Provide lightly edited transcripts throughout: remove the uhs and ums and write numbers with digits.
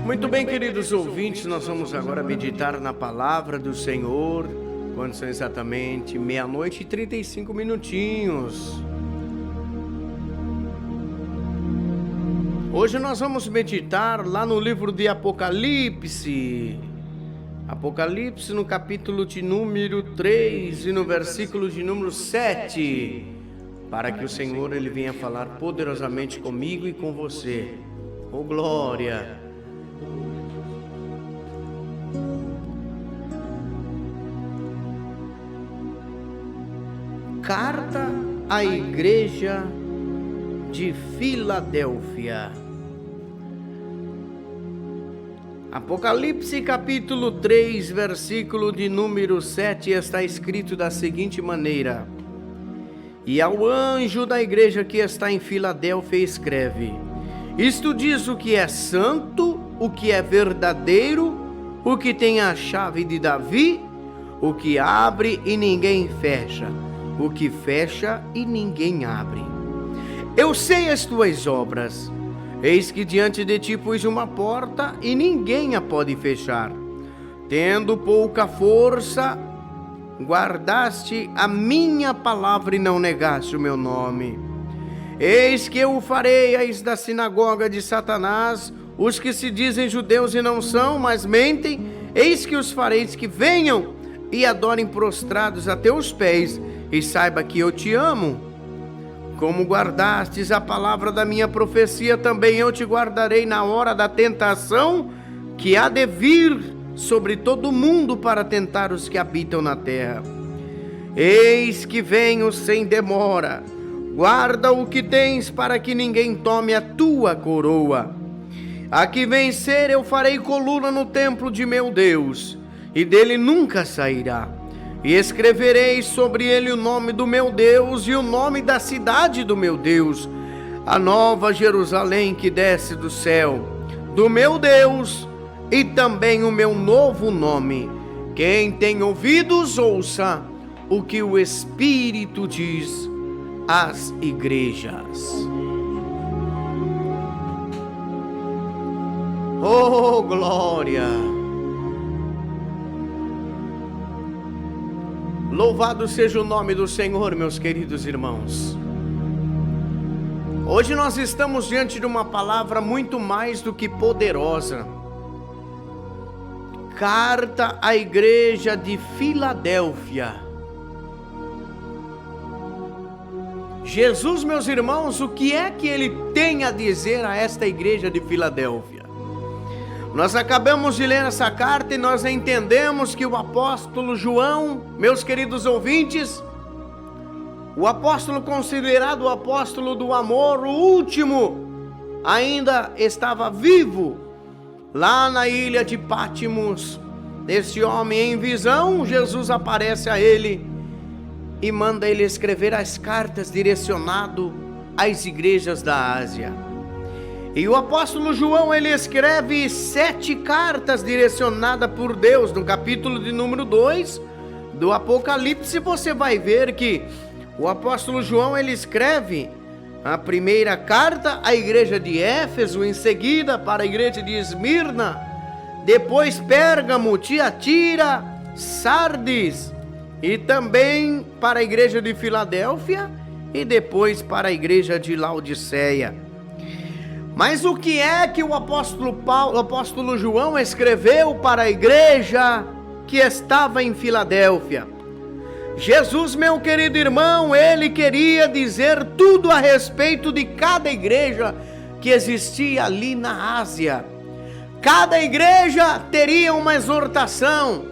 Muito bem, queridos ouvintes, nós vamos agora meditar na palavra do Senhor, quando são exatamente 00:35. Hoje nós vamos meditar lá no livro de Apocalipse. Apocalipse no capítulo de número 3 e no versículo de número 7, para que o Senhor ele venha falar poderosamente comigo e com você. Oh, glória! Carta à Igreja de Filadélfia. Apocalipse capítulo 3, versículo de número 7, está escrito da seguinte maneira: E ao anjo da igreja que está em Filadélfia escreve: Isto diz o que é santo, o que é verdadeiro, o que tem a chave de Davi, o que abre e ninguém fecha, o que fecha e ninguém abre. Eu sei as tuas obras. Eis que diante de ti pus uma porta e ninguém a pode fechar. Tendo pouca força, guardaste a minha palavra e não negaste o meu nome. Eis que eu farei as da sinagoga de Satanás, os que se dizem judeus e não são, mas mentem. Eis que os fareis que venham e adorem prostrados a teus pés, e saiba que eu te amo. Como guardastes a palavra da minha profecia, também eu te guardarei na hora da tentação que há de vir sobre todo o mundo para tentar os que habitam na terra. Eis que venho sem demora. Guarda o que tens para que ninguém tome a tua coroa. A que vencer eu farei coluna no templo de meu Deus, e dele nunca sairá. E escreverei sobre ele o nome do meu Deus e o nome da cidade do meu Deus, a nova Jerusalém que desce do céu, do meu Deus, e também o meu novo nome. Quem tem ouvidos, ouça o que o Espírito diz às igrejas. Oh, glória! Louvado seja o nome do Senhor, meus queridos irmãos. Hoje nós estamos diante de uma palavra muito mais do que poderosa. Carta à Igreja de Filadélfia. Jesus, meus irmãos, o que é que ele tem a dizer a esta igreja de Filadélfia? Nós acabamos de ler essa carta e nós entendemos que o apóstolo João, meus queridos ouvintes, o apóstolo considerado o apóstolo do amor, o último, ainda estava vivo lá na ilha de Pátimos. Esse homem em visão, Jesus aparece a ele e manda ele escrever as cartas direcionado às igrejas da Ásia. E o apóstolo João, ele escreve 7 cartas direcionadas por Deus. No capítulo de número 2 do Apocalipse, você vai ver que o apóstolo João, ele escreve a primeira carta à igreja de Éfeso, em seguida para a igreja de Esmirna, depois Pérgamo, Tiatira, Sardes, e também para a igreja de Filadélfia, e depois para a igreja de Laodiceia. Mas o que é que o apóstolo João escreveu para a igreja que estava em Filadélfia? Jesus, meu querido irmão, ele queria dizer tudo a respeito de cada igreja que existia ali na Ásia. Cada igreja teria uma exortação,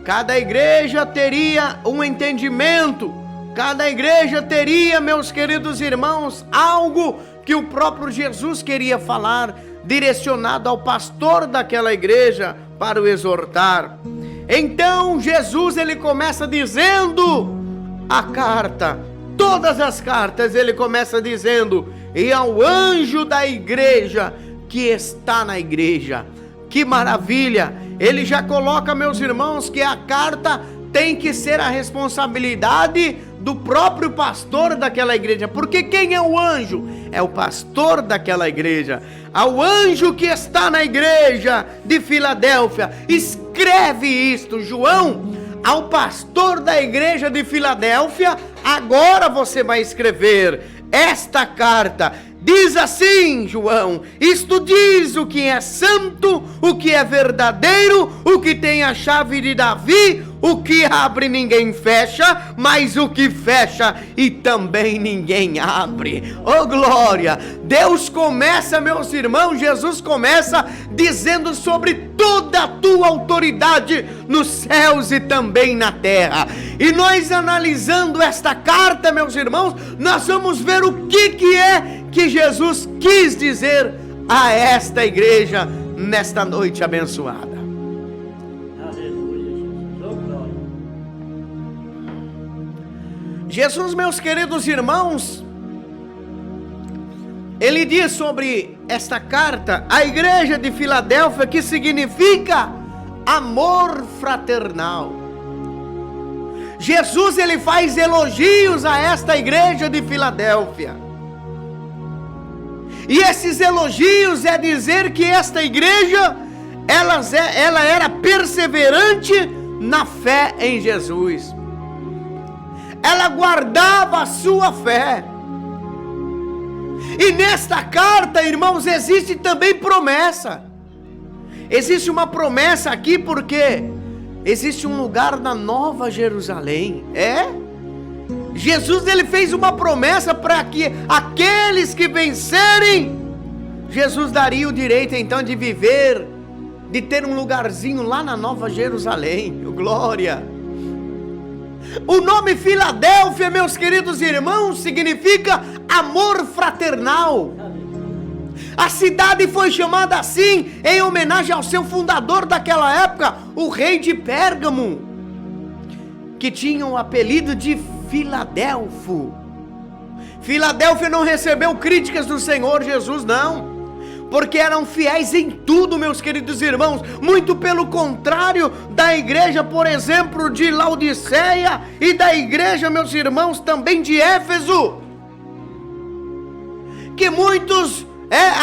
cada igreja teria um entendimento, cada igreja teria, meus queridos irmãos, algo que o próprio Jesus queria falar, direcionado ao pastor daquela igreja para o exortar. Então Jesus, ele começa dizendo a carta, todas as cartas ele começa dizendo: e ao anjo da igreja que está na igreja. Que maravilha! Ele já coloca, meus irmãos, que a carta tem que ser a responsabilidade do próprio pastor daquela igreja, porque quem é o anjo? É o pastor daquela igreja. Ao anjo que está na igreja de Filadélfia, escreve isto, João, ao pastor da igreja de Filadélfia, agora você vai escrever esta carta. Diz assim, João, isto diz o que é santo, o que é verdadeiro, o que tem a chave de Davi, o que abre ninguém fecha, mas o que fecha e também ninguém abre. Oh glória! Deus começa, meus irmãos, Jesus começa dizendo sobre toda a tua autoridade nos céus e também na terra. E nós analisando esta carta, meus irmãos, nós vamos ver o que é que Jesus quis dizer a esta igreja nesta noite abençoada. Jesus, meus queridos irmãos, ele diz sobre esta carta à igreja de Filadélfia, que significa amor fraternal. Jesus, ele faz elogios a esta igreja de Filadélfia. E esses elogios é dizer que esta igreja, ela era perseverante na fé em Jesus. Ela guardava a sua fé. E nesta carta, irmãos, existe também promessa. Existe uma promessa aqui porque existe um lugar na Nova Jerusalém. Jesus, ele fez uma promessa para que aqueles que vencerem, Jesus daria o direito então de viver, de ter um lugarzinho lá na Nova Jerusalém. Glória! O nome Filadélfia, meus queridos irmãos, significa amor fraternal. A cidade foi chamada assim em homenagem ao seu fundador daquela época, o rei de Pérgamo, que tinha o apelido de Filadelfo. Filadélfia não recebeu críticas do Senhor Jesus, não, porque eram fiéis em tudo, meus queridos irmãos. Muito pelo contrário da igreja, por exemplo, de Laodiceia, e da igreja, meus irmãos, também de Éfeso, que muitos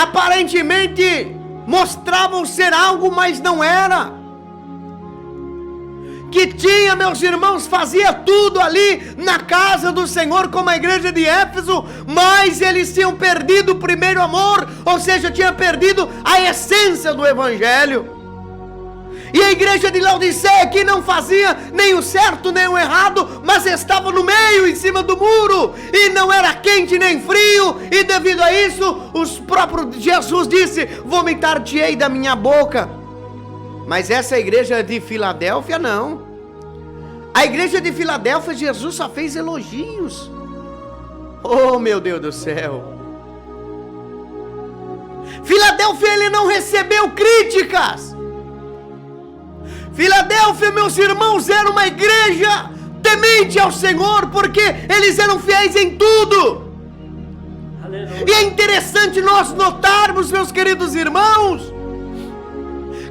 aparentemente mostravam ser algo, mas não era. Que tinha, meus irmãos, fazia tudo ali na casa do Senhor, como a igreja de Éfeso, mas eles tinham perdido o primeiro amor, ou seja, tinham perdido a essência do evangelho. E a igreja de Laodiceia, que não fazia nem o certo nem o errado, mas estava no meio, em cima do muro, e não era quente nem frio, e devido a isso, os próprios Jesus disse: vomitar-te-ei da minha boca. Mas essa igreja de Filadélfia não. A igreja de Filadélfia, Jesus só fez elogios. Oh meu Deus do céu! Filadélfia, ele não recebeu críticas. Filadélfia, meus irmãos, era uma igreja temente ao Senhor, porque eles eram fiéis em tudo. Aleluia. E é interessante nós notarmos, meus queridos irmãos,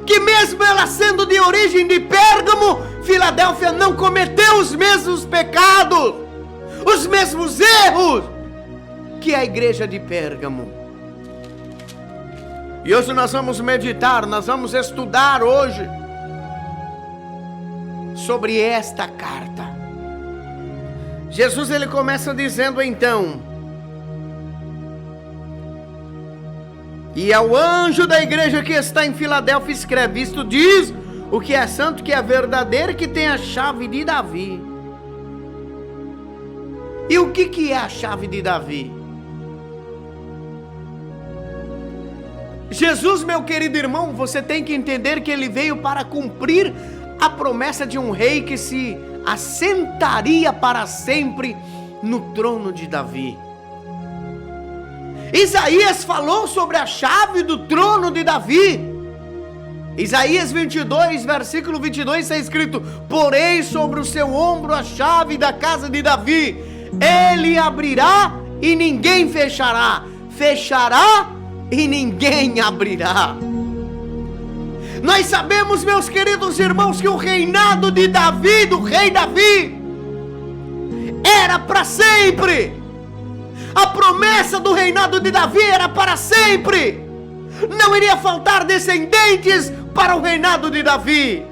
que mesmo ela sendo de origem de Pérgamo, Filadélfia não cometeu os mesmos pecados, os mesmos erros que a igreja de Pérgamo. E hoje nós vamos meditar, nós vamos estudar hoje sobre esta carta. Jesus, ele começa dizendo então: e ao anjo da igreja que está em Filadélfia escreve, isto diz o que é santo, que é verdadeiro, que tem a chave de Davi. E o que é a chave de Davi? Jesus, meu querido irmão, você tem que entender que ele veio para cumprir a promessa de um rei que se assentaria para sempre no trono de Davi. Isaías falou sobre a chave do trono de Davi. Isaías 22, versículo 22, está escrito: porei sobre o seu ombro a chave da casa de Davi. Ele abrirá e ninguém fechará, fechará e ninguém abrirá. Nós sabemos, meus queridos irmãos, que o reinado de Davi, do rei Davi, era para sempre. A promessa do reinado de Davi era para sempre. Não iria faltar descendentes para o reinado de Davi.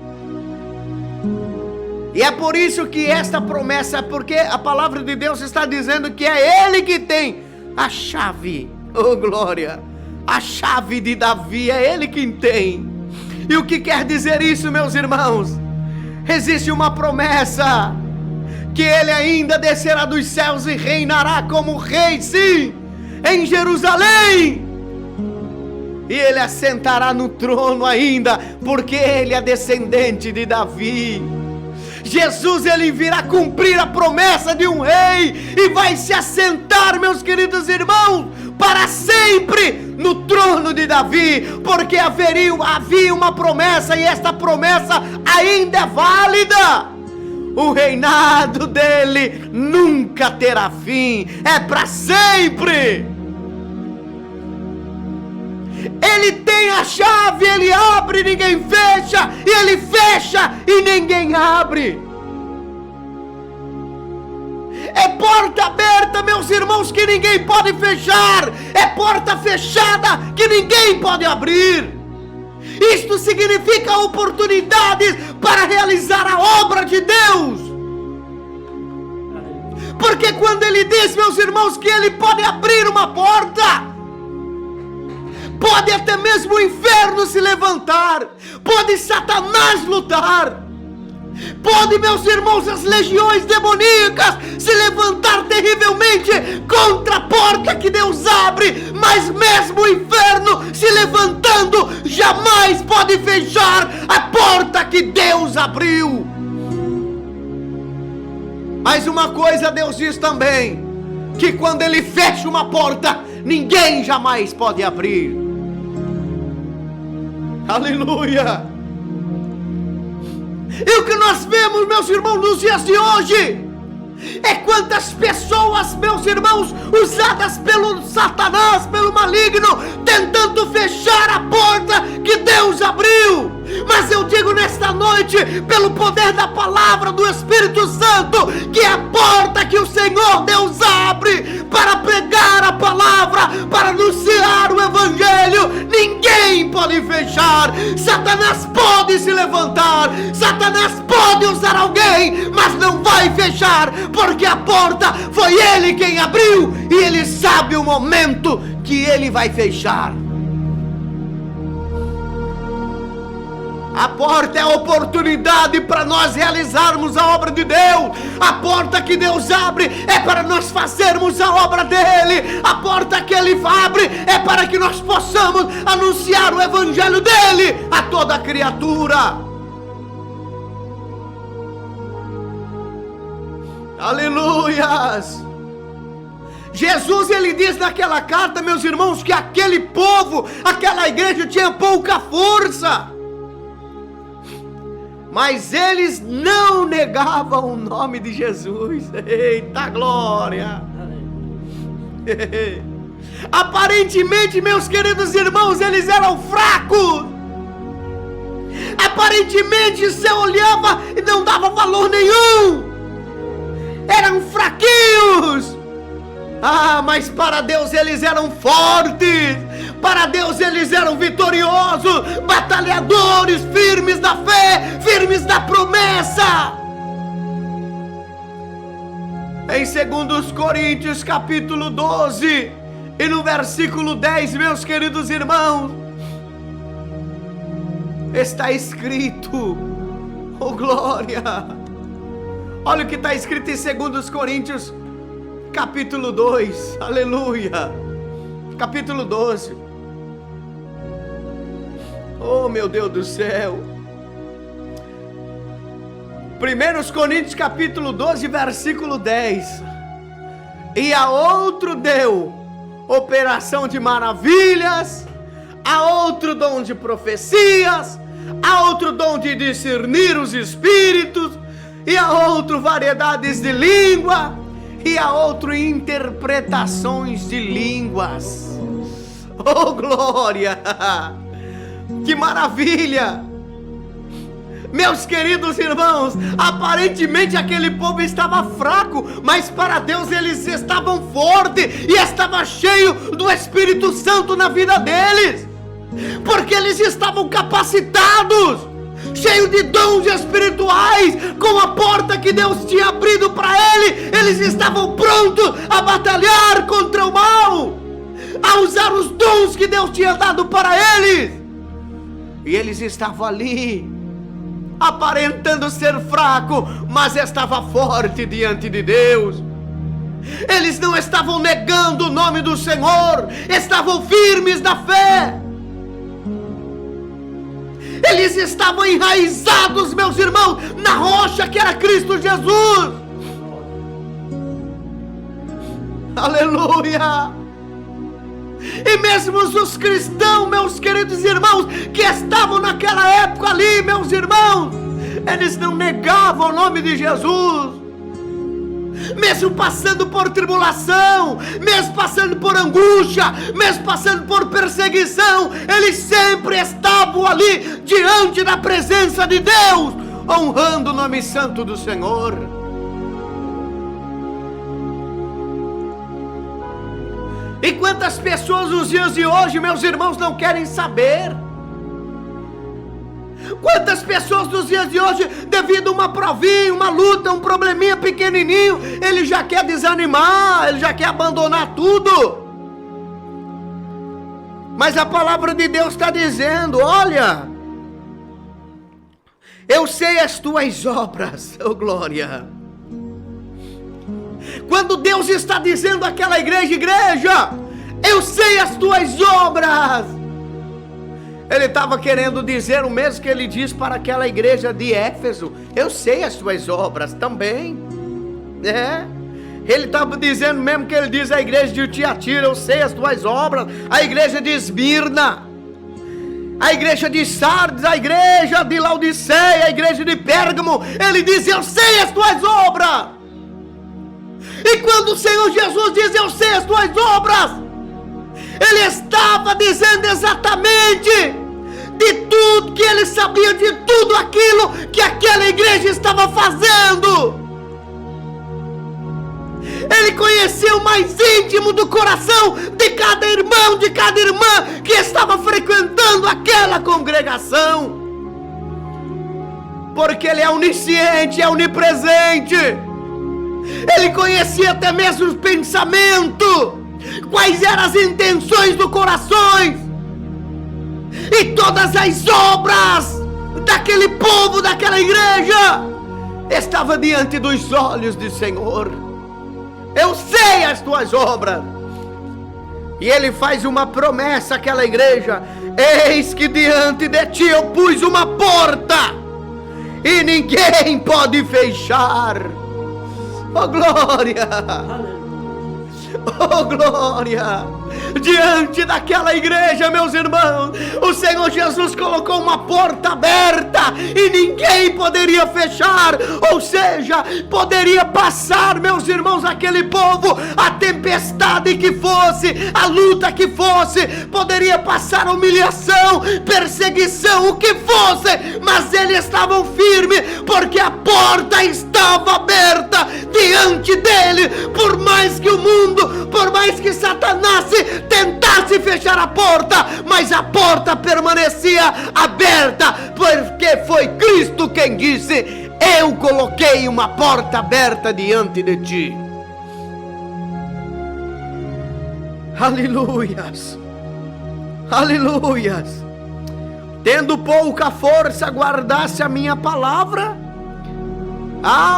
E é por isso que esta promessa, porque a palavra de Deus está dizendo que é Ele que tem a chave. Oh glória! A chave de Davi, é Ele quem tem. E o que quer dizer isso, meus irmãos? Existe uma promessa, que Ele ainda descerá dos céus e reinará como rei, sim, em Jerusalém. E Ele assentará no trono ainda, porque Ele é descendente de Davi. Jesus, Ele virá cumprir a promessa de um rei e vai se assentar, meus queridos irmãos, para sempre no trono de Davi, porque havia uma promessa, e esta promessa ainda é válida. O reinado dele nunca terá fim, é para sempre. Ele tem a chave, Ele abre, ninguém fecha, e Ele fecha e ninguém abre. É porta aberta, meus irmãos, que ninguém pode fechar. É porta fechada que ninguém pode abrir. Isto significa oportunidades para realizar a obra de Deus. Porque quando Ele diz, meus irmãos, que Ele pode abrir uma porta, pode até mesmo o inferno se levantar, pode Satanás lutar, pode, meus irmãos, as legiões demoníacas se levantar terrivelmente contra a porta que Deus abre, mas mesmo o inferno se levantando jamais pode fechar a porta que Deus abriu. Mas uma coisa Deus diz também, que quando Ele fecha uma porta, ninguém jamais pode abrir. Aleluia! E o que nós vemos, meus irmãos, nos dias de hoje, é quantas pessoas, meus irmãos, usadas pelo Satanás, pelo maligno, tentando fechar a porta que Deus abriu. Mas eu digo nesta noite, pelo poder da palavra do Espírito Santo, que é a porta que o Senhor Deus abre para pregar a palavra, para anunciar o Evangelho, ninguém pode fechar. Satanás pode se levantar, Satanás pode usar alguém, mas não vai fechar, porque a porta foi Ele quem abriu, e Ele sabe o momento que Ele vai fechar. A porta é a oportunidade para nós realizarmos a obra de Deus. A porta que Deus abre é para nós fazermos a obra dEle. A porta que Ele abre é para que nós possamos anunciar o Evangelho dEle a toda criatura. Aleluias! Jesus, Ele diz naquela carta, meus irmãos, que aquele povo, aquela igreja tinha pouca força, mas eles não negavam o nome de Jesus. Eita glória! Aparentemente, meus queridos irmãos, eles eram fracos. Aparentemente, você olhava e não dava valor nenhum. Eram fraquinhos. Mas para Deus eles eram fortes. Para Deus eles eram vitoriosos, batalhadores, firmes da fé, firmes da promessa. Em 2 Coríntios capítulo 12 e no versículo 10, meus queridos irmãos, está escrito, oh glória, olha o que está escrito em 2 Coríntios capítulo 2, aleluia, capítulo 12, oh meu Deus do céu, 1 Coríntios capítulo 12, versículo 10, e a outro deu operação de maravilhas, a outro dom de profecias, a outro dom de discernir os espíritos, e a outro variedades de língua, e a outro interpretações de línguas. Oh glória! Que maravilha! Meus queridos irmãos, aparentemente aquele povo estava fraco, mas para Deus eles estavam fortes e estava cheio do Espírito Santo na vida deles, porque eles estavam capacitados, cheios de dons espirituais, com a porta que Deus tinha abrido para eles estavam prontos a batalhar contra o mal, a usar os dons que Deus tinha dado para eles, e eles estavam ali, aparentando ser fraco, mas estava forte diante de Deus. Eles não estavam negando o nome do Senhor, estavam firmes na fé. Eles estavam enraizados, meus irmãos, na rocha que era Cristo Jesus. Aleluia! E mesmo os cristãos, meus queridos irmãos, que estavam naquela época ali, meus irmãos, eles não negavam o nome de Jesus, mesmo passando por tribulação, mesmo passando por angústia, mesmo passando por perseguição, eles sempre estavam ali, diante da presença de Deus, honrando o nome santo do Senhor. E quantas pessoas nos dias de hoje, meus irmãos, não querem saber? Quantas pessoas nos dias de hoje, devido a uma provinha, uma luta, um probleminha pequenininho, ele já quer desanimar, ele já quer abandonar tudo. Mas a palavra de Deus está dizendo, olha, eu sei as tuas obras, oh glória. Quando Deus está dizendo àquela igreja, eu sei as tuas obras, Ele estava querendo dizer o mesmo que Ele diz para aquela igreja de Éfeso, eu sei as tuas obras também, Ele estava dizendo mesmo que Ele diz à igreja de Tiatira, eu sei as tuas obras, a igreja de Esmirna, a igreja de Sardes, a igreja de Laodiceia, a igreja de Pérgamo, Ele diz, eu sei as tuas obras. E quando o Senhor Jesus diz, eu sei as tuas obras, Ele estava dizendo exatamente de tudo que Ele sabia, de tudo aquilo que aquela igreja estava fazendo. Ele conhecia o mais íntimo do coração de cada irmão, de cada irmã que estava frequentando aquela congregação, porque Ele é onisciente, é onipresente. Ele conhecia até mesmo os pensamentos, quais eram as intenções do coração, e todas as obras daquele povo, daquela igreja, estava diante dos olhos do Senhor. Eu sei as tuas obras. E Ele faz uma promessa àquela igreja, eis que diante de ti eu pus uma porta, e ninguém pode fechar. Oh glória! Oh glória! Diante daquela igreja, meus irmãos, o Senhor Jesus colocou uma porta aberta e ninguém poderia fechar, ou seja, poderia passar, meus irmãos, aquele povo, a tempestade que fosse, a luta que fosse, poderia passar a humilhação, perseguição, o que fosse, mas eles estavam firmes, porque a porta estava aberta diante dele. Por mais que o mundo, por mais que Satanás tentasse fechar a porta, mas a porta permanecia aberta, porque foi Cristo quem disse, eu coloquei uma porta aberta diante de ti. Aleluias, aleluias. Tendo pouca força, guardasse a minha palavra,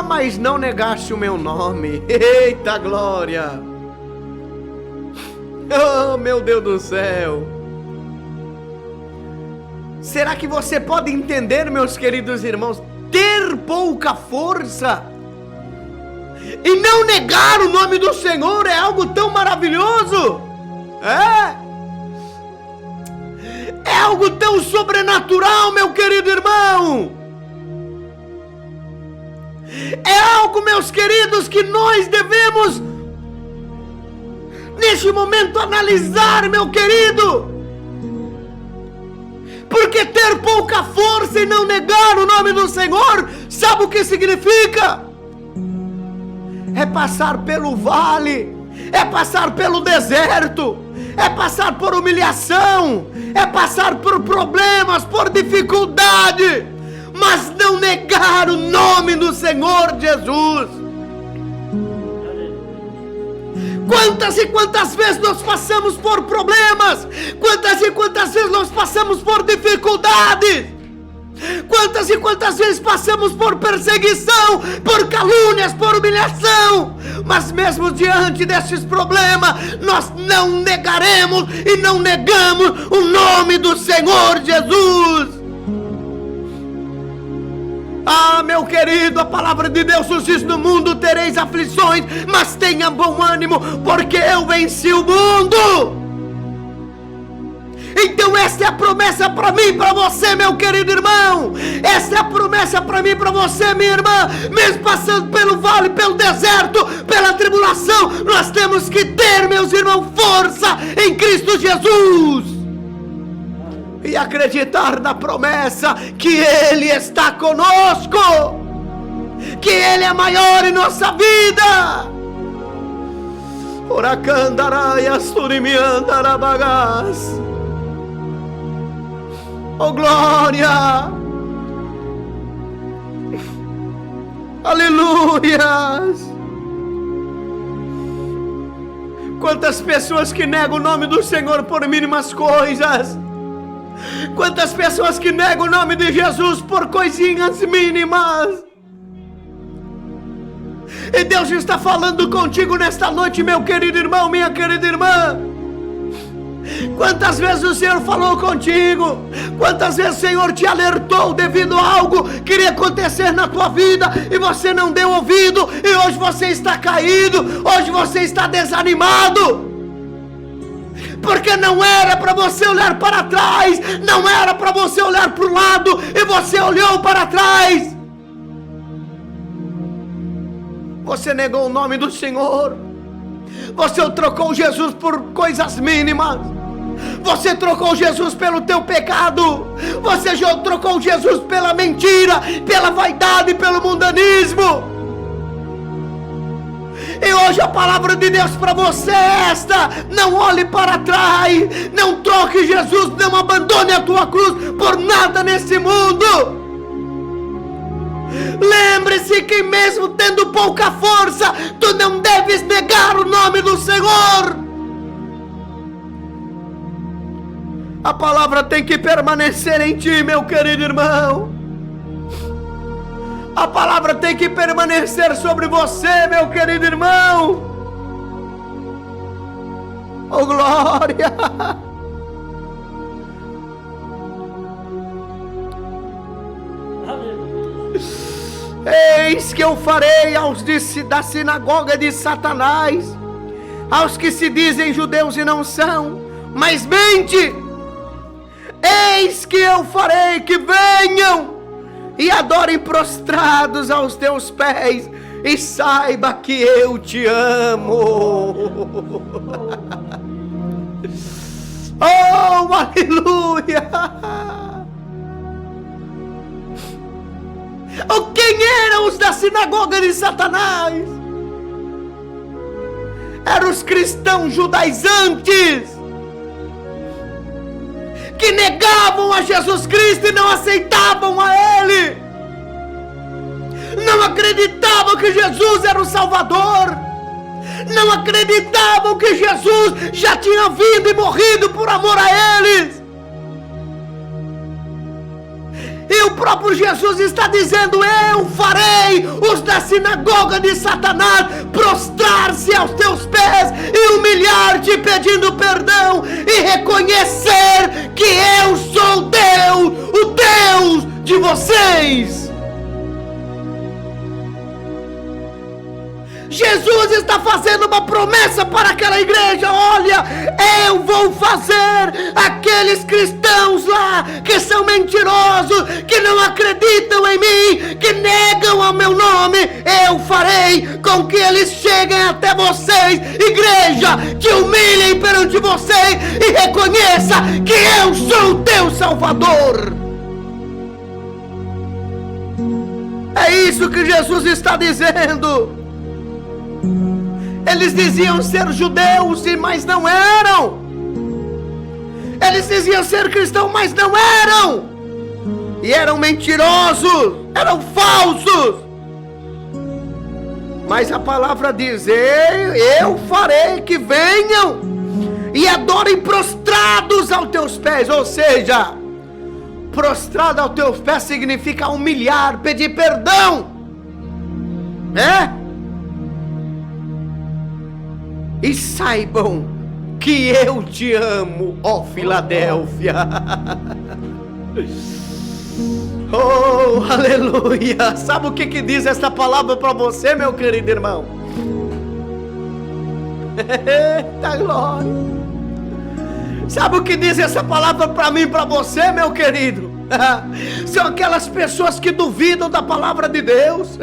mas não negaste o meu nome. Eita glória! Oh meu Deus do céu! Será que você pode entender, meus queridos irmãos, ter pouca força e não negar o nome do Senhor é algo tão maravilhoso? É algo tão sobrenatural, meu querido irmão. É algo, meus queridos, que nós devemos neste momento analisar, meu querido, Porque ter pouca força e não negar o nome do Senhor, sabe o que significa? É passar pelo vale, é passar pelo deserto, é passar por humilhação, é passar por problemas, por dificuldade, mas não negar o nome do Senhor Jesus. Quantas e quantas vezes nós passamos por problemas, quantas e quantas vezes nós passamos por dificuldades, quantas e quantas vezes passamos por perseguição, por calúnias, por humilhação, mas mesmo diante desses problemas, nós não negaremos e não negamos o nome do Senhor Jesus. Ah, meu querido, a palavra de Deus nos diz: no mundo tereis aflições, mas tenha bom ânimo, porque eu venci o mundo. Então esta é a promessa para mim, para você, meu querido irmão. Esta é a promessa para mim, para você, minha irmã. Mesmo passando pelo vale, pelo deserto, pela tribulação, nós temos que ter, meus irmãos, força em Cristo Jesus. E acreditar na promessa que Ele está conosco, que Ele é maior em nossa vida. Oh glória, aleluias. Quantas pessoas que negam o nome do Senhor por mínimas coisas, quantas pessoas que negam o nome de Jesus por coisinhas mínimas. E Deus está falando contigo nesta noite, meu querido irmão, minha querida irmã. Quantas vezes o Senhor falou contigo? Quantas vezes o Senhor te alertou devido a algo que iria acontecer na tua vida e você não deu ouvido, e hoje você está caído, hoje você está desanimado? Porque não era para você olhar para trás, não era para você olhar para o lado, e você olhou para trás. Você negou o nome do Senhor, você trocou Jesus por coisas mínimas, você trocou Jesus pelo teu pecado, você trocou Jesus pela mentira, pela vaidade, pelo mundanismo. E hoje a palavra de Deus para você é esta: não olhe para trás, não troque Jesus, não abandone a tua cruz por nada nesse mundo. Lembre-se que mesmo tendo pouca força, tu não deves negar o nome do Senhor. A palavra tem que permanecer em ti, meu querido irmão. A palavra tem que permanecer sobre você, meu querido irmão. Oh glória! Eis que eu farei aos da sinagoga de Satanás, aos que se dizem judeus e não são, mas mente. Eis que eu farei que venham e adorem prostrados aos teus pés, e saiba que eu te amo. Oh, aleluia! Quem eram os da sinagoga de Satanás? Eram os cristãos judaizantes, que negavam a Jesus Cristo e não aceitavam a Ele, não acreditavam que Jesus era o Salvador, não acreditavam que Jesus já tinha vindo e morrido por amor a eles. E o próprio Jesus está dizendo: eu farei os da sinagoga de Satanás prostrar-se aos teus pés e humilhar-te pedindo perdão e reconhecer que eu sou Deus, o Deus de vocês. Jesus Jesus está fazendo uma promessa para aquela igreja: olha, eu vou fazer aqueles cristãos lá que são mentirosos, que não acreditam em mim, que negam ao meu nome, eu farei com que eles cheguem até vocês, igreja, te humilhem perante vocês e reconheça que eu sou o teu Salvador. É isso que Jesus está dizendo. Eles diziam ser judeus, mas não eram. Eles diziam ser cristãos, mas não eram. E eram mentirosos, eram falsos. Mas a palavra diz: eu farei que venham e adorem prostrados aos teus pés. Ou seja, prostrado aos teus pés significa humilhar, pedir perdão, e saibam que eu te amo, ó Filadélfia. Oh, aleluia. Sabe o que diz esta palavra para você, meu querido irmão? Eita glória. Sabe o que diz essa palavra para mim e para você, meu querido? São aquelas pessoas que duvidam da palavra de Deus.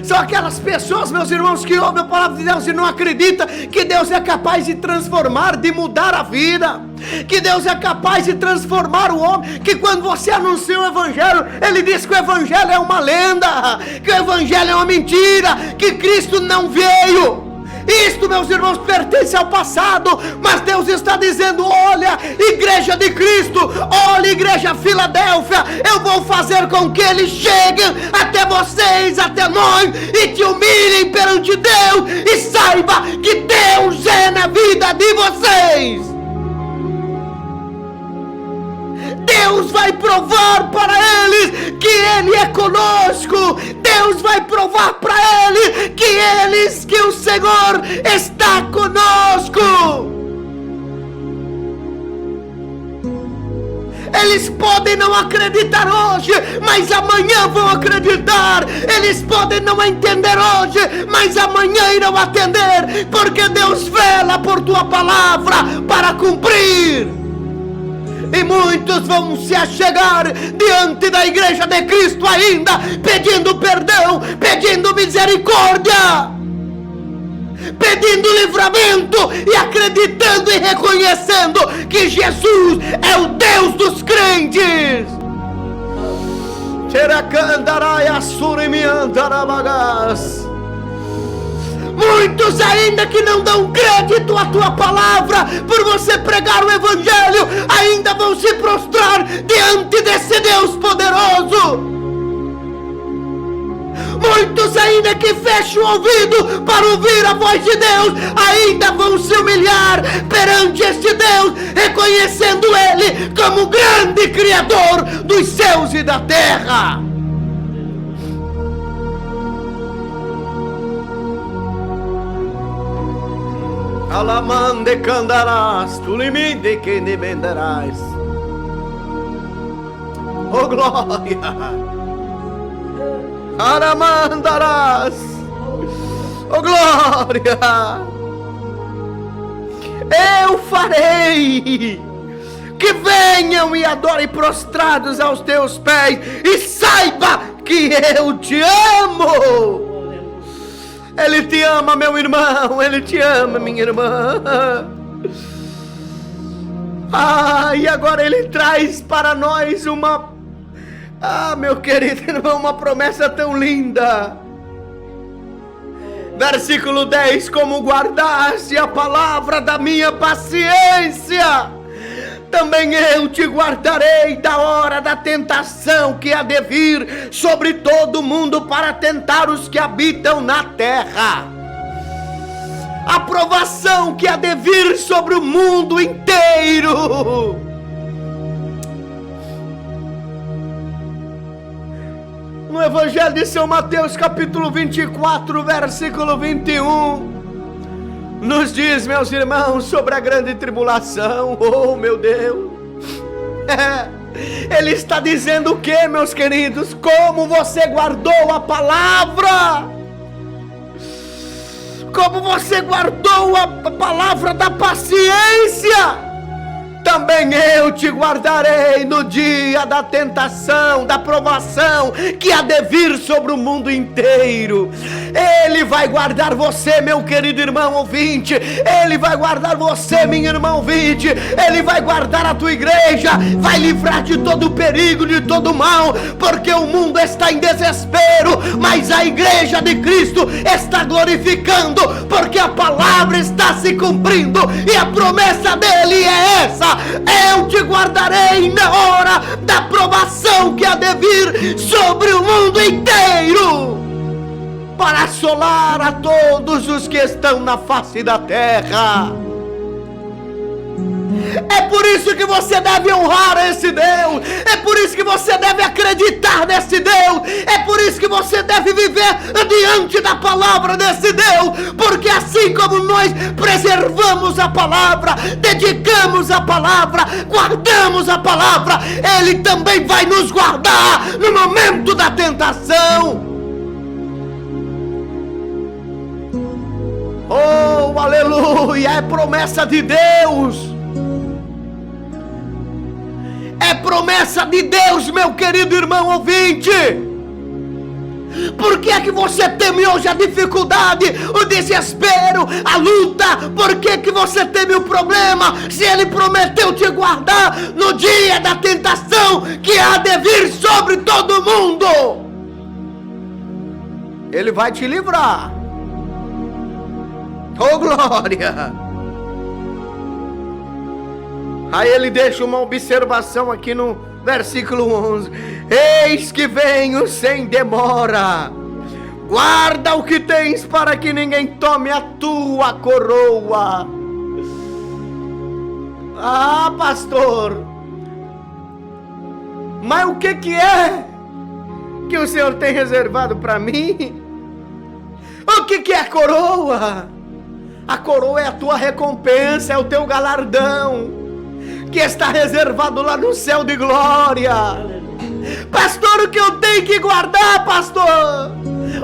São aquelas pessoas, meus irmãos, que ouvem a palavra de Deus e não acreditam que Deus é capaz de transformar, de mudar a vida, que Deus é capaz de transformar o homem, que quando você anuncia o Evangelho, ele diz que o Evangelho é uma lenda, que o Evangelho é uma mentira, que Cristo não veio. Isto, meus irmãos, pertence ao passado, mas Deus está dizendo: olha, igreja de Cristo, olha, igreja Filadélfia, eu vou fazer com que eles cheguem até vocês, até nós, e te humilhem perante Deus, e saiba que Deus é na vida de vocês. Deus vai provar para eles que Ele é conosco. Deus vai provar para eles que o Senhor está conosco. Eles podem não acreditar hoje, mas amanhã vão acreditar. Eles podem não entender hoje, mas amanhã irão atender, porque Deus vela por tua palavra para cumprir. E muitos vão se achegar diante da igreja de Cristo ainda, pedindo perdão, pedindo misericórdia, pedindo livramento e acreditando e reconhecendo que Jesus é o Deus dos crentes. Muitos ainda que não dão crédito à tua palavra, por você pregar o Evangelho, ainda vão se prostrar diante desse Deus poderoso. Muitos ainda que fecham o ouvido para ouvir a voz de Deus, ainda vão se humilhar perante este Deus, reconhecendo Ele como o grande Criador dos céus e da terra. Alamande candarás, tu limite que ne venderás. Oh glória! Aramandarás. Oh glória! Eu farei que venham e adorem prostrados aos teus pés, e saiba que eu te amo. Ele te ama, meu irmão, Ele te ama, minha irmã. E agora Ele traz para nós meu querido irmão, uma promessa tão linda. Versículo 10: como guardaste a palavra da minha paciência, também eu te guardarei da hora da tentação que há de vir sobre todo mundo para tentar os que habitam na terra. A provação que há de vir sobre o mundo inteiro. No Evangelho de São Mateus, capítulo 24, versículo 21, nos diz, meus irmãos, sobre a grande tribulação. Oh meu Deus, Ele está dizendo o que, meus queridos? Como você guardou a palavra. como você guardou a palavra da paciência, também eu te guardarei no dia da tentação, da provação que há de vir sobre o mundo inteiro. Ele vai guardar você, meu querido irmão ouvinte. Ele vai guardar você, minha irmã ouvinte. Ele vai guardar a tua igreja, vai livrar de todo perigo, de todo mal, porque o mundo está em desespero, mas a igreja de Cristo está glorificando, porque a palavra está se cumprindo, e a promessa dele é essa: eu te guardarei na hora da provação que há de vir sobre o mundo inteiro, para assolar a todos os que estão na face da terra. É por isso que você deve honrar esse Deus, é por isso que você deve acreditar nesse Deus, é por isso que você deve viver diante da palavra desse Deus, porque assim como nós preservamos a palavra, dedicamos a palavra, guardamos a palavra, Ele também vai nos guardar no momento da tentação. Oh, aleluia, é promessa de Deus. É promessa de Deus, meu querido irmão ouvinte. Por que é que você teme hoje a dificuldade, o desespero, a luta? Por que que você teme o problema, se Ele prometeu te guardar no dia da tentação que há de vir sobre todo mundo? Ele vai te livrar. Oh, glória! Aí ele deixa uma observação aqui no versículo 11: eis que venho sem demora, guarda o que tens para que ninguém tome a tua coroa. Ah, pastor, mas o que é que o Senhor tem reservado para mim? O que é a coroa? A coroa é a tua recompensa, é o teu galardão, que está reservado lá no céu de glória. Pastor, o que eu tenho que guardar, pastor?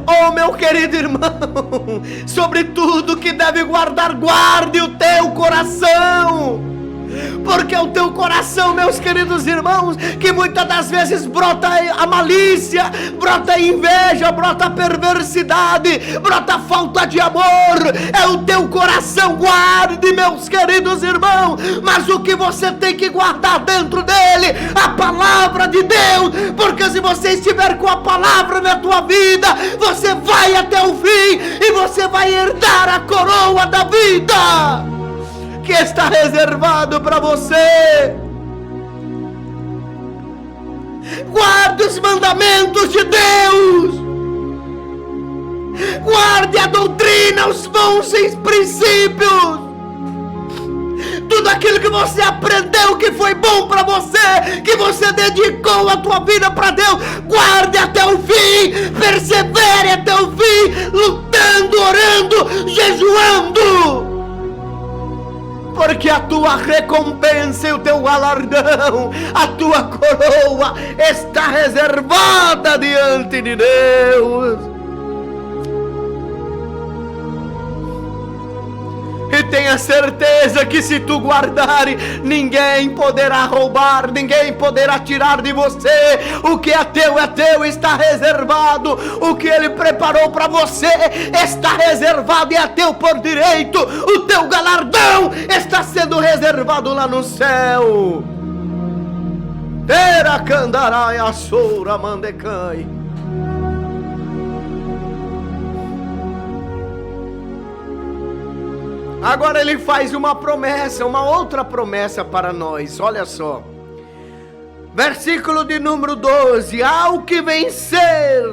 Oh, meu querido irmão, sobre tudo que deve guardar, guarde o teu coração. Porque é o teu coração, meus queridos irmãos, que muitas das vezes brota a malícia, brota a inveja, brota a perversidade, brota a falta de amor. É o teu coração, guarde, meus queridos irmãos. Mas o que você tem que guardar dentro dele? A palavra de Deus. Porque se você estiver com a palavra na tua vida, você vai até o fim e você vai herdar a coroa da vida que está reservado para você. Guarde os mandamentos de Deus, guarde a doutrina, os bons princípios, tudo aquilo que você aprendeu, que foi bom para você, que você dedicou a tua vida para Deus, guarde até o fim, persevere até o fim, lutando, orando, jejuando, porque a tua recompensa e o teu galardão, a tua coroa está reservada diante de Deus. E tenha certeza que se tu guardar, ninguém poderá roubar, ninguém poderá tirar de você. O que é teu, está reservado. O que Ele preparou para você está reservado e é teu por direito. O teu galardão está sendo reservado lá no céu. Teracandarai assoura mandecai. Agora ele faz uma promessa, uma outra promessa para nós. Olha só, versículo de número 12: ao que vencer,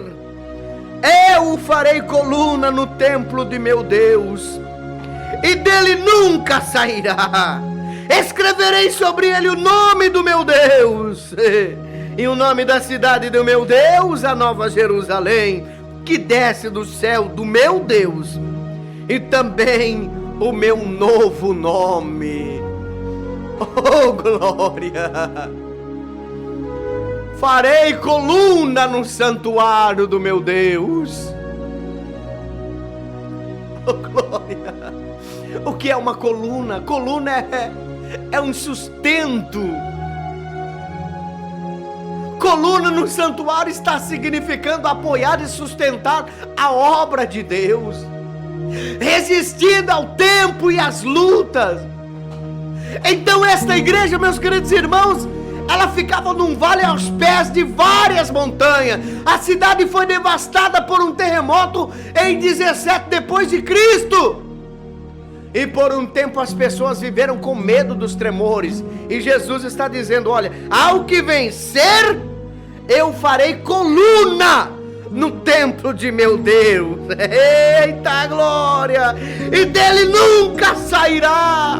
eu farei coluna no templo de meu Deus, e dele nunca sairá. Escreverei sobre ele o nome do meu Deus, e o nome da cidade do meu Deus, a nova Jerusalém, que desce do céu do meu Deus, e também o meu novo nome. Oh, glória! Farei coluna no santuário do meu Deus. Oh, glória! O que é uma coluna? Coluna é um sustento. Coluna no santuário está significando apoiar e sustentar a obra de Deus, resistindo ao tempo e às lutas. Então esta igreja, meus queridos irmãos, ela ficava num vale aos pés de várias montanhas. A cidade foi devastada por um terremoto em 17 depois de Cristo. E por um tempo as pessoas viveram com medo dos tremores. E Jesus está dizendo: olha, ao que vencer, eu farei coluna no templo de meu Deus. Eita glória! E dele nunca sairá.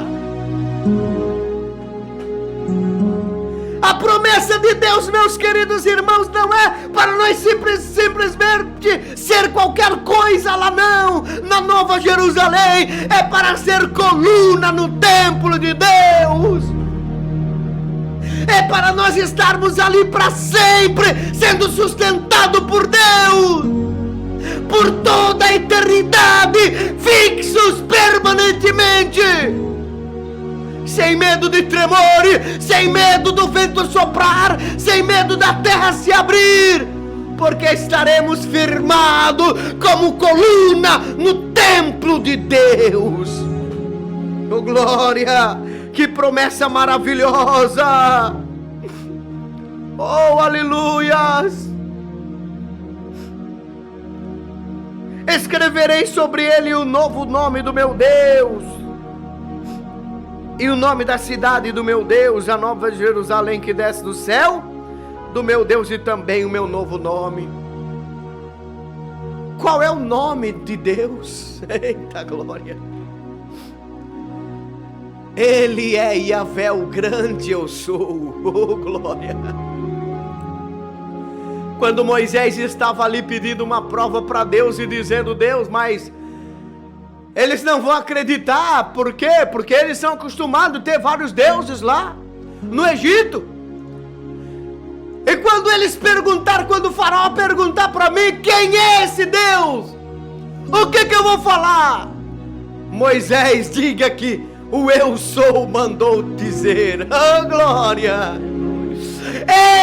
A promessa de Deus, meus queridos irmãos, não é para nós simplesmente ser qualquer coisa lá, não, na Nova Jerusalém. É para ser coluna no templo de Deus. É para nós estarmos ali para sempre, sendo sustentado por Deus, por toda a eternidade, fixos permanentemente, sem medo de tremores, sem medo do vento soprar, sem medo da terra se abrir, porque estaremos firmados como coluna no templo de Deus. Oh glória! Que promessa maravilhosa! Oh aleluias! Escreverei sobre ele o novo nome do meu Deus, e o nome da cidade do meu Deus, a nova Jerusalém que desce do céu, do meu Deus, e também o meu novo nome. Qual é o nome de Deus? Eita glória! Ele é Yahvé, o grande eu sou. Oh glória! Quando Moisés estava ali pedindo uma prova para Deus e dizendo: Deus, mas eles não vão acreditar. Por quê? Porque eles são acostumados a ter vários deuses lá no Egito. E quando eles perguntaram, quando o faraó perguntar para mim: quem é esse Deus? O que eu vou falar? Moisés, diga que o eu sou mandou dizer. Oh glória!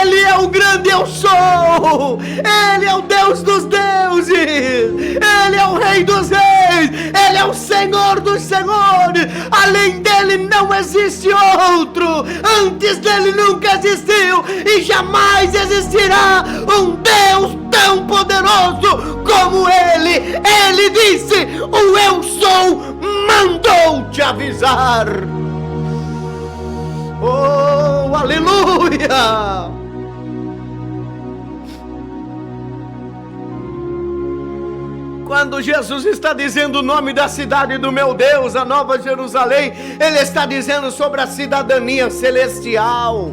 Ele é o grande eu sou. Ele é o Deus dos deuses. Ele é o Rei dos reis. Ele é o Senhor dos senhores. Além dele não existe outro. Antes dele nunca existiu e jamais existirá um Deus tão poderoso como ele. Ele disse: o eu sou mandou te avisar. Oh, aleluia! Quando Jesus está dizendo o nome da cidade do meu Deus, a Nova Jerusalém, Ele está dizendo sobre a cidadania celestial.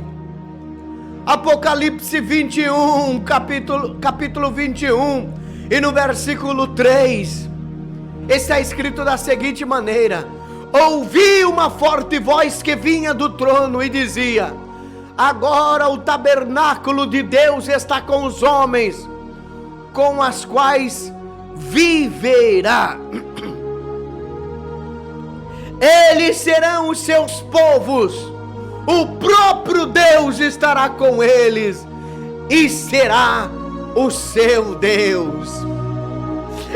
Apocalipse 21, capítulo 21, e no versículo 3, está escrito da seguinte maneira: ouvi uma forte voz que vinha do trono e dizia: agora o tabernáculo de Deus está com os homens, com as quais viverá. Eles serão os seus povos, o próprio Deus estará com eles e será o seu Deus.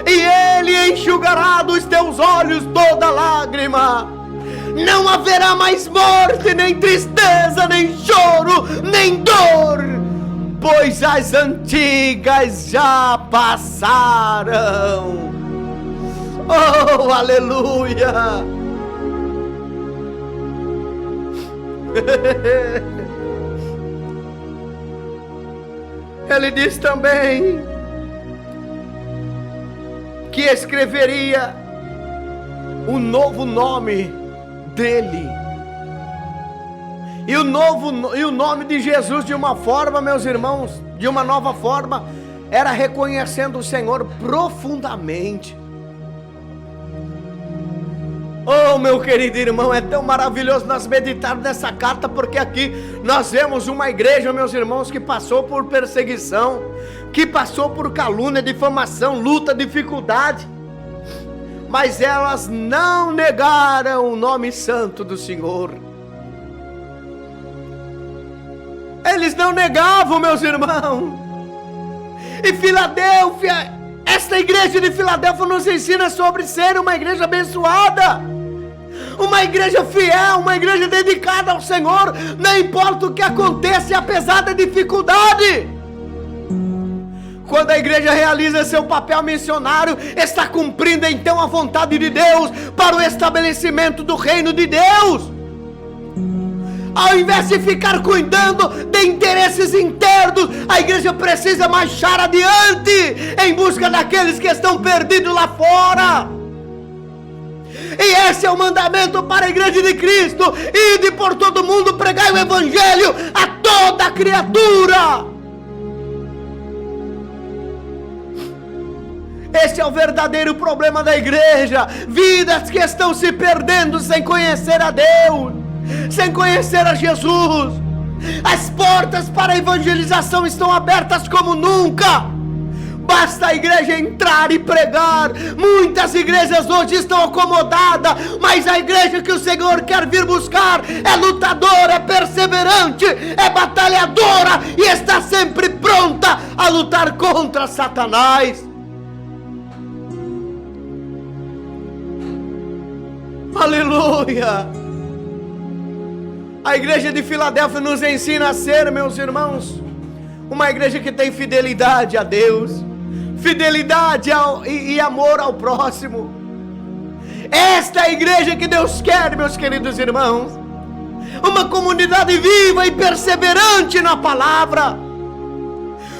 E Ele enxugará dos teus olhos toda lágrima. Não haverá mais morte, nem tristeza, nem choro, nem dor, pois as antigas já passaram. Oh, aleluia! Ele diz também que escreveria o novo nome dele. E o nome de Jesus, de uma forma, meus irmãos, de uma nova forma, era reconhecendo o Senhor profundamente. Oh, meu querido irmão, é tão maravilhoso nós meditarmos nessa carta, porque aqui nós vemos uma igreja, meus irmãos, que passou por perseguição, que passou por calúnia, difamação, luta, dificuldade. mas elas não negaram o nome santo do Senhor. Eles não negavam, meus irmãos. E Filadélfia, esta igreja de Filadélfia nos ensina sobre ser uma igreja abençoada, uma igreja fiel, uma igreja dedicada ao Senhor, não importa o que aconteça, apesar da dificuldade. Quando a igreja realiza seu papel missionário, está cumprindo então a vontade de Deus para o estabelecimento do reino de Deus. Ao invés de ficar cuidando de interesses internos, a igreja precisa marchar adiante em busca daqueles que estão perdidos lá fora. E esse é o mandamento para a igreja de Cristo: ide por todo mundo, pregai o evangelho a toda criatura. Esse é o verdadeiro problema da igreja: vidas que estão se perdendo sem conhecer a Deus, sem conhecer a Jesus. As portas para a evangelização estão abertas como nunca. Basta a igreja entrar e pregar. Muitas igrejas hoje estão acomodadas, mas a igreja que o Senhor quer vir buscar é lutadora, é perseverante, é batalhadora e está sempre pronta a lutar contra Satanás. Aleluia! A igreja de Filadélfia nos ensina a ser, meus irmãos, uma igreja que tem fidelidade a Deus, fidelidade e amor ao próximo. Esta é a igreja que Deus quer, meus queridos irmãos, uma comunidade viva e perseverante na palavra.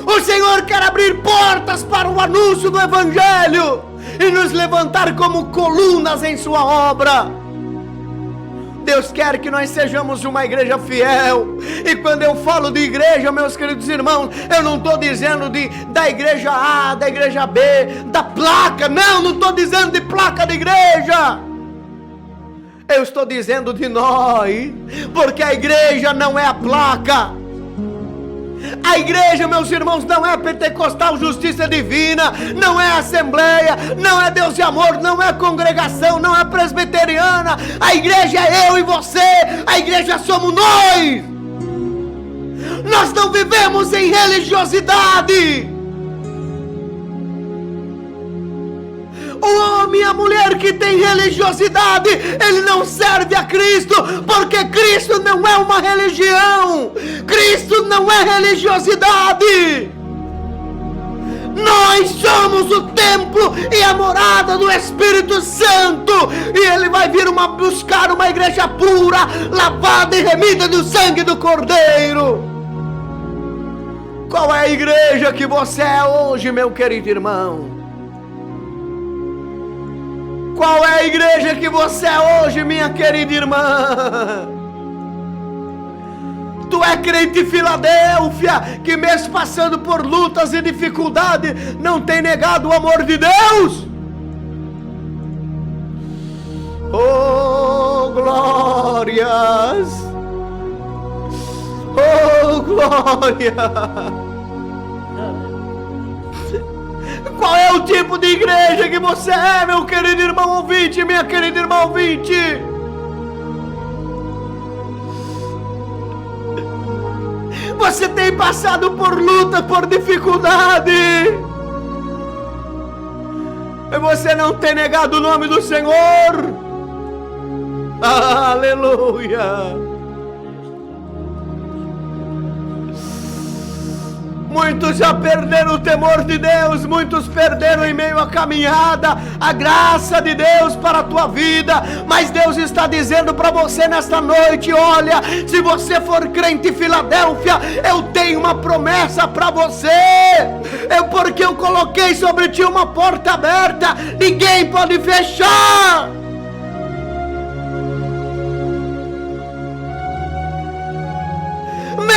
O Senhor quer abrir portas para o anúncio do evangelho e nos levantar como colunas em sua obra. Deus quer que nós sejamos uma igreja fiel. E quando eu falo de igreja, meus queridos irmãos, eu não estou dizendo da igreja A, da igreja B, da placa. Não estou dizendo de placa de igreja. Eu estou dizendo de nós, porque a igreja não é a placa. A igreja, meus irmãos, não é pentecostal, justiça divina, não é assembleia, não é Deus de amor, não é congregação, não é presbiteriana. A igreja é eu e você, a igreja somos nós. Nós não vivemos em religiosidade. O homem e a mulher que tem religiosidade, ele não serve a Cristo, porque Cristo não é uma religião, Cristo não é religiosidade. Nós somos o templo e a morada do Espírito Santo, e Ele vai vir buscar uma igreja pura, lavada e remida do sangue do Cordeiro. Qual é a igreja que você é hoje, meu querido irmão? Qual é a igreja que você é hoje, minha querida irmã? Tu é crente em Filadélfia, que mesmo passando por lutas e dificuldades, não tem negado o amor de Deus? Oh, glórias! Oh, glória! Qual é o tipo de igreja que você é, meu querido irmão ouvinte, minha querida irmã ouvinte? Você tem passado por luta, por dificuldade, e você não tem negado o nome do Senhor? Aleluia! Muitos já perderam o temor de Deus, muitos perderam em meio à caminhada a graça de Deus para a tua vida, mas Deus está dizendo para você nesta noite: olha, se você for crente em Filadélfia, eu tenho uma promessa para você, porque eu coloquei sobre ti uma porta aberta, ninguém pode fechar.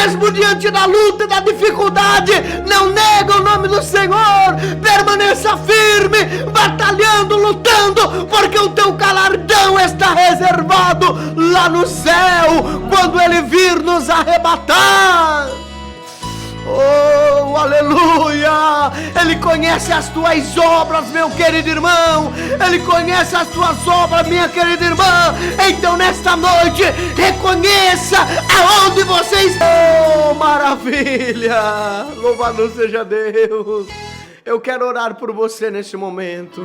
Mesmo diante da luta e da dificuldade, não nega o nome do Senhor, permaneça firme, batalhando, lutando, porque o teu galardão está reservado lá no céu, quando Ele vir nos arrebatar. Oh, aleluia! Ele conhece as tuas obras, meu querido irmão. Ele conhece as tuas obras, minha querida irmã. Então nesta noite, reconheça aonde você está. Oh, maravilha! Louvado seja Deus. Eu quero orar por você nesse momento.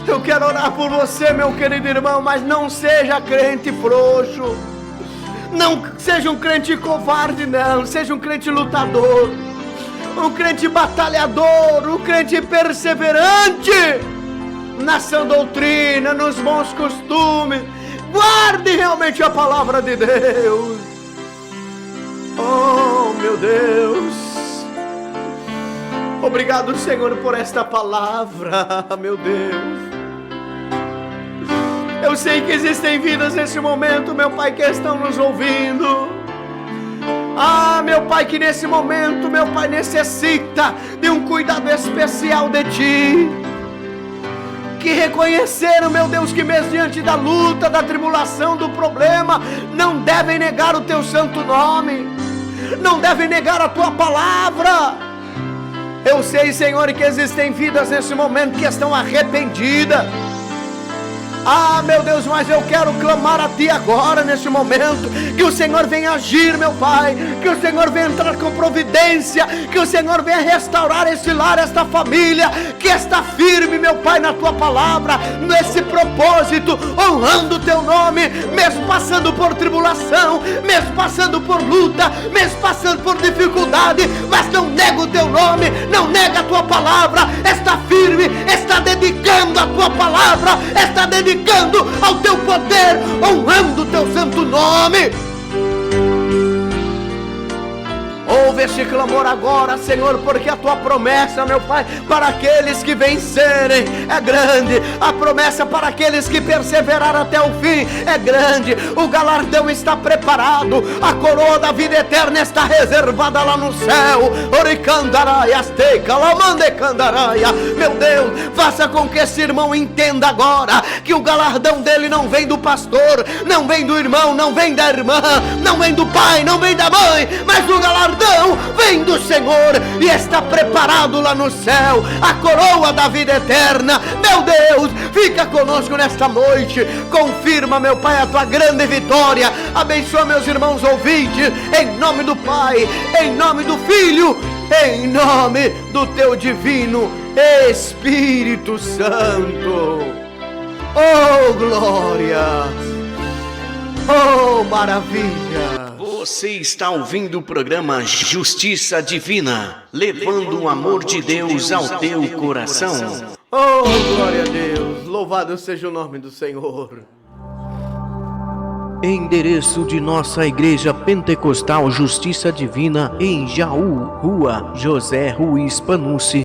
Eu quero orar por você, meu querido irmão, mas não seja crente frouxo. Não seja um crente covarde, não. Seja um crente lutador, um crente batalhador, um crente perseverante na sã doutrina, nos bons costumes. Guarde realmente a palavra de Deus. Oh, meu Deus. Obrigado, Senhor, por esta palavra, meu Deus. Eu sei que existem vidas nesse momento, meu Pai, que estão nos ouvindo. Ah, meu Pai, que nesse momento, meu Pai, necessita de um cuidado especial de Ti. Que reconheceram, meu Deus, que mesmo diante da luta, da tribulação, do problema, não devem negar o Teu santo nome, não devem negar a Tua palavra. Eu sei, Senhor, que existem vidas nesse momento que estão arrependidas. Ah, meu Deus, mas eu quero clamar a Ti agora, nesse momento, que o Senhor venha agir, meu Pai, que o Senhor venha entrar com providência, que o Senhor venha restaurar esse lar, esta família, que está firme, meu Pai, na Tua palavra, nesse propósito, honrando o Teu nome, mesmo passando por tribulação, mesmo passando por luta, mesmo passando por dificuldade, mas não nega o Teu nome, não nega a Tua palavra, está firme, está dedicando a Tua palavra, está dedicando ao Teu poder, honrando o Teu santo nome. Ouve este clamor agora, Senhor, porque a Tua promessa, meu Pai, para aqueles que vencerem é grande. A promessa para aqueles que perseveraram até o fim é grande. O galardão está preparado, a coroa da vida eterna está reservada lá no céu. Meu Deus, faça com que esse irmão entenda agora que o galardão dele não vem do pastor, não vem do irmão, não vem da irmã, não vem do pai, não vem da mãe, mas o galardão vem do Senhor e está preparado lá no céu, a coroa da vida eterna. Meu Deus, fica conosco nesta noite, confirma, meu Pai, a Tua grande vitória. Abençoa meus irmãos ouvintes, em nome do Pai, em nome do Filho, em nome do Teu divino Espírito Santo. Oh, glória! Oh, maravilha! Você está ouvindo o programa Justiça Divina, levando o amor de Deus ao teu coração. Oh, glória a Deus! Louvado seja o nome do Senhor. Endereço de nossa Igreja Pentecostal Justiça Divina, em Jaú, Rua José Ruiz Panucci,